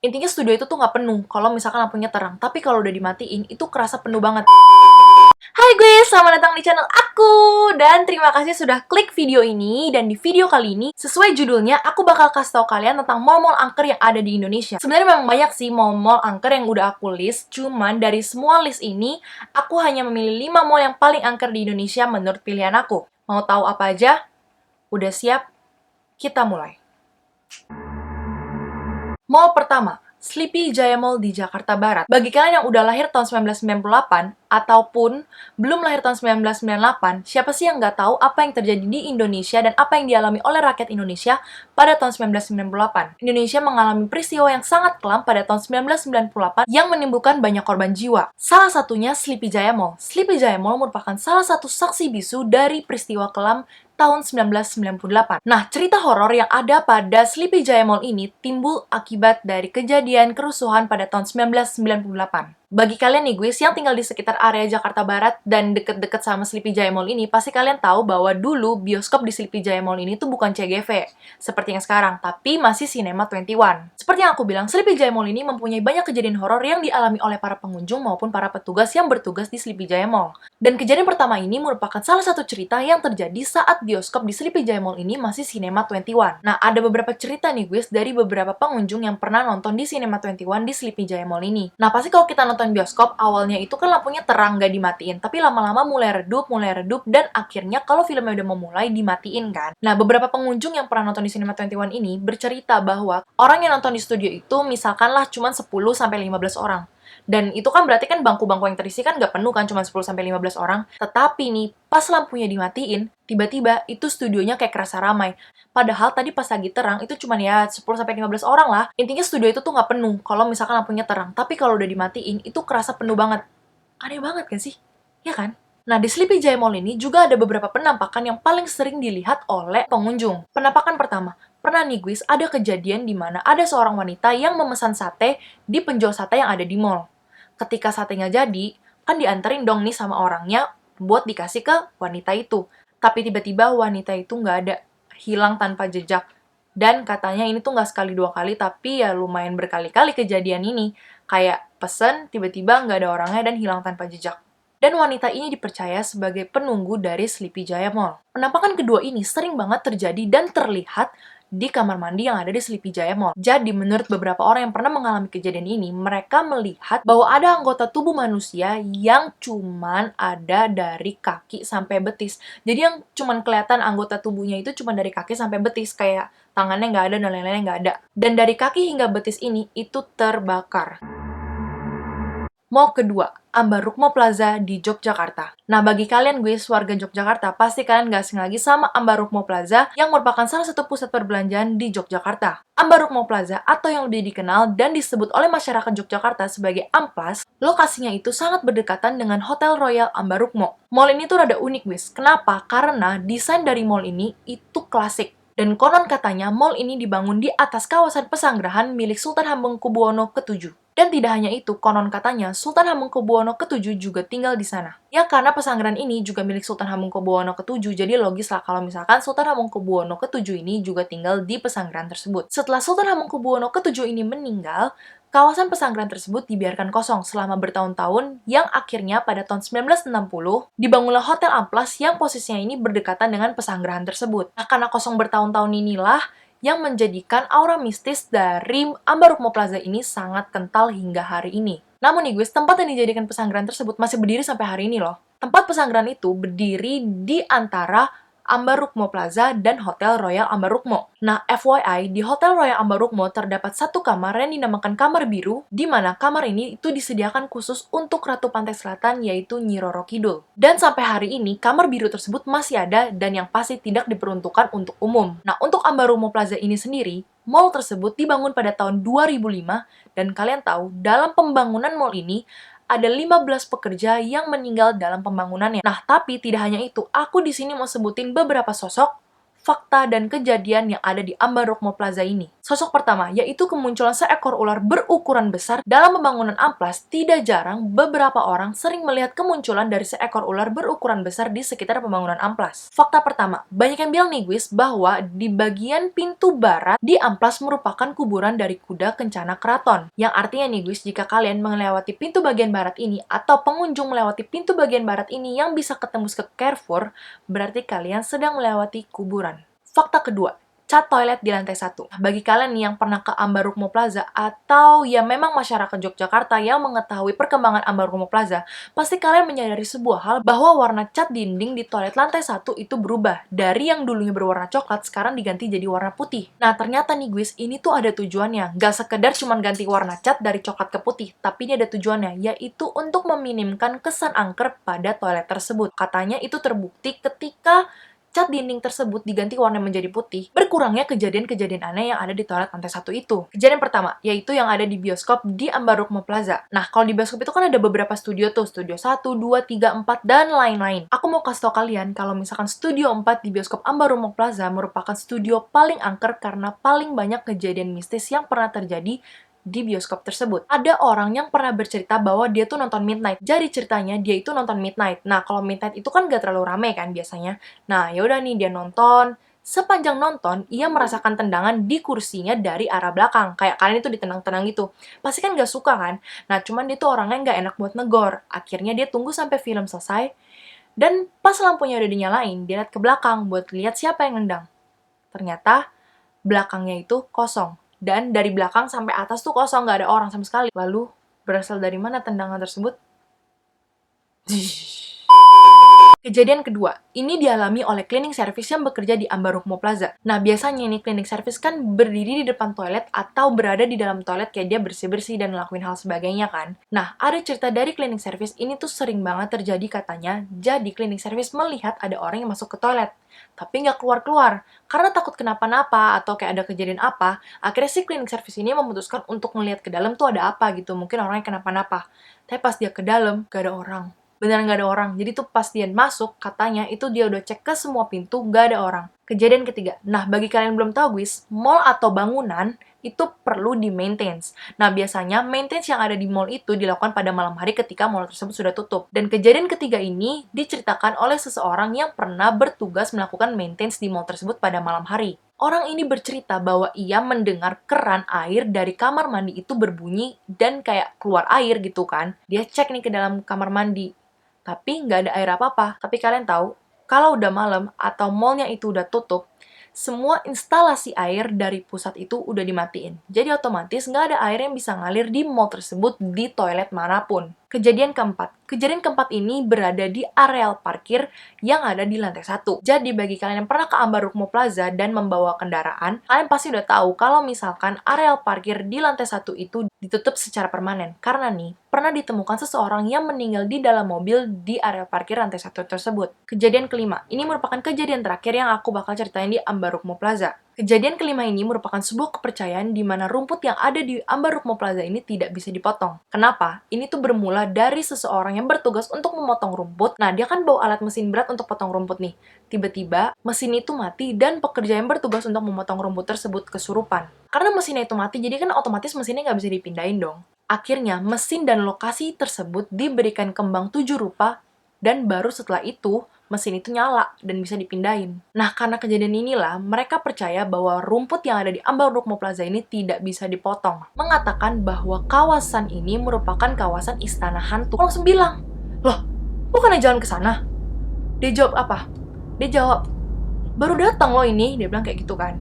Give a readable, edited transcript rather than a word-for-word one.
Intinya studio itu tuh nggak penuh kalau misalkan lampunya terang, tapi kalau udah dimatiin, itu kerasa penuh banget. Hai guys, selamat datang di channel aku! Dan terima kasih sudah klik video ini. Dan di video kali ini, sesuai judulnya, aku bakal kasih tau kalian tentang mall-mall angker yang ada di Indonesia. Sebenarnya memang banyak sih mall-mall angker yang udah aku list, cuman dari semua list ini, aku hanya memilih 5 mall yang paling angker di Indonesia menurut pilihan aku. Mau tahu apa aja? Udah siap? Kita mulai. Mall pertama, Sleepy Jaya Mall di Jakarta Barat. Bagi kalian yang udah lahir tahun 1998, ataupun belum lahir tahun 1998, siapa sih yang nggak tahu apa yang terjadi di Indonesia dan apa yang dialami oleh rakyat Indonesia pada tahun 1998? Indonesia mengalami peristiwa yang sangat kelam pada tahun 1998 yang menimbulkan banyak korban jiwa. Salah satunya Sleepy Jaya Mall. Sleepy Jaya Mall merupakan salah satu saksi bisu dari peristiwa kelam tahun 1998. Nah, cerita horor yang ada pada Sleepy Jaya Mall ini timbul akibat dari kejadian kerusuhan pada tahun 1998. Bagi kalian nih guys yang tinggal di sekitar area Jakarta Barat dan deket-deket sama Sleepy Jaya Mall ini, pasti kalian tahu bahwa dulu bioskop di Sleepy Jaya Mall ini tuh bukan CGV seperti yang sekarang, tapi masih Cinema 21. Seperti yang aku bilang, Sleepy Jaya Mall ini mempunyai banyak kejadian horor yang dialami oleh para pengunjung maupun para petugas yang bertugas di Sleepy Jaya Mall. Dan kejadian pertama ini merupakan salah satu cerita yang terjadi saat bioskop di Sleepy Jaya Mall ini masih Cinema 21. Nah, ada beberapa cerita nih guys dari beberapa pengunjung yang pernah nonton di Cinema 21 di Sleepy Jaya Mall ini. Nah, pasti kalau kita nonton bioskop, awalnya itu kan lampunya terang, gak dimatiin. Tapi lama-lama mulai redup, dan akhirnya kalau filmnya udah mau mulai, dimatiin kan. Nah, beberapa pengunjung yang pernah nonton di Cinema 21 ini bercerita bahwa orang yang nonton di studio itu misalkanlah cuma 10-15 orang. Dan itu kan berarti kan bangku-bangku yang terisi kan nggak penuh kan, cuma 10-15 orang. Tetapi nih, pas lampunya dimatiin, tiba-tiba itu studionya kayak kerasa ramai. Padahal tadi pas lagi terang, itu cuma ya 10-15 orang lah. Intinya studio itu tuh nggak penuh kalau misalkan lampunya terang. Tapi kalau udah dimatiin, itu kerasa penuh banget. Aneh banget kan sih? Ya kan? Nah, di Sleepy Jaya Mall ini juga ada beberapa penampakan yang paling sering dilihat oleh pengunjung. Penampakan pertama, pernah nih guys, ada kejadian di mana ada seorang wanita yang memesan sate di penjual sate yang ada di mall. Ketika satenya jadi, kan dianterin dong nih sama orangnya buat dikasih ke wanita itu. Tapi tiba-tiba wanita itu nggak ada, hilang tanpa jejak. Dan katanya ini tuh nggak sekali dua kali, tapi ya lumayan berkali-kali kejadian ini. Kayak pesen, tiba-tiba nggak ada orangnya dan hilang tanpa jejak. Dan wanita ini dipercaya sebagai penunggu dari Sleepy Jaya Mall. Penampakan kedua ini sering banget terjadi dan terlihat di kamar mandi yang ada di Sleepy Jaya Mall. Jadi, menurut beberapa orang yang pernah mengalami kejadian ini, mereka melihat bahwa ada anggota tubuh manusia yang cuman ada dari kaki sampai betis. Jadi, yang cuman kelihatan anggota tubuhnya itu cuman dari kaki sampai betis, kayak tangannya nggak ada dan lain-lainnya nggak ada. Dan dari kaki hingga betis ini, itu terbakar. Mall kedua, Ambarukmo Plaza di Yogyakarta. Nah, bagi kalian guys, warga Yogyakarta, pasti kalian gak asing lagi sama Ambarukmo Plaza yang merupakan salah satu pusat perbelanjaan di Yogyakarta. Ambarukmo Plaza, atau yang lebih dikenal dan disebut oleh masyarakat Yogyakarta sebagai Amplas, lokasinya itu sangat berdekatan dengan Hotel Royal Ambarukmo. Mall ini tuh rada unik guys. Kenapa? Karena desain dari mall ini itu klasik. Dan konon katanya, mall ini dibangun di atas kawasan pesanggerahan milik Sultan Hamengkubuwono ke-7. Dan tidak hanya itu, konon katanya Sultan Hamengkubuwono ke-7 juga tinggal di sana. Ya, karena pesanggeran ini juga milik Sultan Hamengkubuwono ke-7, jadi logis lah kalau misalkan Sultan Hamengkubuwono ke-7 ini juga tinggal di pesanggeran tersebut. Setelah Sultan Hamengkubuwono ke-7 ini meninggal, kawasan pesanggeran tersebut dibiarkan kosong selama bertahun-tahun, yang akhirnya pada tahun 1960, dibangunlah Hotel Amplas yang posisinya ini berdekatan dengan pesanggeran tersebut. Nah, karena kosong bertahun-tahun inilah, yang menjadikan aura mistis dari Ambarukmo Plaza ini sangat kental hingga hari ini. Namun nih guys, tempat yang dijadikan pesanggeran tersebut masih berdiri sampai hari ini loh. Tempat pesanggeran itu berdiri di antara Ambarukmo Plaza dan Hotel Royal Ambarukmo. Nah, FYI, di Hotel Royal Ambarukmo terdapat satu kamar yang dinamakan kamar biru, di mana kamar ini itu disediakan khusus untuk Ratu Pantai Selatan, yaitu Nyi Roro Kidul. Dan sampai hari ini, kamar biru tersebut masih ada dan yang pasti tidak diperuntukkan untuk umum. Nah, untuk Ambarukmo Plaza ini sendiri, mall tersebut dibangun pada tahun 2005, dan kalian tahu, dalam pembangunan mall ini, ada 15 pekerja yang meninggal dalam pembangunannya. Nah, tapi tidak hanya itu, aku di sini mau sebutin beberapa sosok fakta dan kejadian yang ada di Ambarukmo Plaza ini. Sosok pertama, yaitu kemunculan seekor ular berukuran besar. Dalam pembangunan amplas, tidak jarang beberapa orang sering melihat kemunculan dari seekor ular berukuran besar di sekitar pembangunan amplas. Fakta pertama, banyak yang bilang nih guys, bahwa di bagian pintu barat di amplas merupakan kuburan dari kuda kencana keraton. Yang artinya nih guys, jika kalian melewati pintu bagian barat ini, atau pengunjung melewati pintu bagian barat ini yang bisa ketembus ke Carrefour, berarti kalian sedang melewati kuburan. Fakta kedua, cat toilet di lantai 1. Bagi kalian nih yang pernah ke Ambarukmo Plaza atau ya memang masyarakat Yogyakarta yang mengetahui perkembangan Ambarukmo Plaza, pasti kalian menyadari sebuah hal bahwa warna cat dinding di toilet lantai 1 itu berubah. Dari yang dulunya berwarna coklat, sekarang diganti jadi warna putih. Nah, ternyata nih guys, ini tuh ada tujuannya. Gak sekedar cuman ganti warna cat dari coklat ke putih, tapi ini ada tujuannya, yaitu untuk meminimkan kesan angker pada toilet tersebut. Katanya itu terbukti ketika cat dinding tersebut diganti warna menjadi putih, berkurangnya kejadian-kejadian aneh yang ada di toilet lantai 1 itu. Kejadian pertama, yaitu yang ada di bioskop di Ambarukmo Plaza. Nah, kalau di bioskop itu kan ada beberapa studio tuh, studio 1, 2, 3, 4, dan lain-lain. Aku mau kasih tau kalian kalau misalkan studio 4 di bioskop Ambarukmo Plaza merupakan studio paling angker karena paling banyak kejadian mistis yang pernah terjadi di bioskop tersebut. Ada orang yang pernah bercerita bahwa dia tuh nonton Midnight. Jadi ceritanya dia itu nonton Midnight. Nah, kalau Midnight itu kan gak terlalu rame kan biasanya. Nah, yaudah nih dia nonton. Sepanjang nonton, ia merasakan tendangan di kursinya dari arah belakang. Kayak kalian itu ditendang-tendang gitu. Pasti kan gak suka kan? Nah, cuman dia tuh orangnya gak enak buat negor. Akhirnya dia tunggu sampai film selesai. Dan pas lampunya udah dinyalain, dia lihat ke belakang buat lihat siapa yang nendang. Ternyata, belakangnya itu kosong. Dan dari belakang sampai atas tuh kosong, nggak ada orang sama sekali. Lalu, berasal dari mana tendangan tersebut? Kejadian kedua, ini dialami oleh cleaning service yang bekerja di Ambarukmo Plaza. Nah, biasanya nih cleaning service kan berdiri di depan toilet atau berada di dalam toilet kayak dia bersih-bersih dan ngelakuin hal sebagainya kan. Nah, ada cerita dari cleaning service ini tuh sering banget terjadi katanya. Jadi, cleaning service melihat ada orang yang masuk ke toilet, tapi nggak keluar-keluar. Karena takut kenapa-napa atau kayak ada kejadian apa, akhirnya si cleaning service ini memutuskan untuk melihat ke dalam tuh ada apa gitu. Mungkin orangnya kenapa-napa. Tapi pas dia ke dalam, gak ada orang. Beneran gak ada orang. Jadi tuh pas dia masuk, katanya itu dia udah cek ke semua pintu, gak ada orang. Kejadian ketiga. Nah, bagi kalian yang belum tahu guys, mall atau bangunan itu perlu di-maintenance. Nah, biasanya maintenance yang ada di mall itu dilakukan pada malam hari ketika mall tersebut sudah tutup. Dan kejadian ketiga ini diceritakan oleh seseorang yang pernah bertugas melakukan maintenance di mall tersebut pada malam hari. Orang ini bercerita bahwa ia mendengar keran air dari kamar mandi itu berbunyi dan kayak keluar air gitu kan. Dia cek nih ke dalam kamar mandi, tapi nggak ada air apa-apa. Tapi kalian tahu, kalau udah malam atau mallnya itu udah tutup, semua instalasi air dari pusat itu udah dimatiin. Jadi otomatis nggak ada air yang bisa ngalir di mall tersebut di toilet manapun. Kejadian keempat. Kejadian keempat ini berada di areal parkir yang ada di lantai 1. Jadi bagi kalian yang pernah ke Ambarukmo Plaza dan membawa kendaraan, kalian pasti udah tahu kalau misalkan areal parkir di lantai 1 itu ditutup secara permanen. Karena nih, pernah ditemukan seseorang yang meninggal di dalam mobil di area parkir lantai 1 tersebut. Kejadian kelima. Ini merupakan kejadian terakhir yang aku bakal ceritain di Ambarukmo Plaza. Kejadian kelima ini merupakan sebuah kepercayaan di mana rumput yang ada di Ambarukmo Plaza ini tidak bisa dipotong. Kenapa? Ini tuh bermula dari seseorang yang bertugas untuk memotong rumput. Nah, dia kan bawa alat mesin berat untuk potong rumput nih. Tiba-tiba, mesin itu mati dan pekerja yang bertugas untuk memotong rumput tersebut kesurupan. Karena mesinnya itu mati, jadi kan otomatis mesinnya nggak bisa dipindahin dong. Akhirnya, mesin dan lokasi tersebut diberikan kembang 7 rupa dan baru setelah itu, mesin itu nyala dan bisa dipindahin. Nah, karena kejadian inilah, mereka percaya bahwa rumput yang ada di Ambarukmo Plaza ini tidak bisa dipotong. Mengatakan bahwa kawasan ini merupakan kawasan istana hantu. Aku langsung bilang, loh, bukannya jalan ke sana? Dia jawab apa? Dia jawab, baru datang loh ini. Dia bilang kayak gitu kan.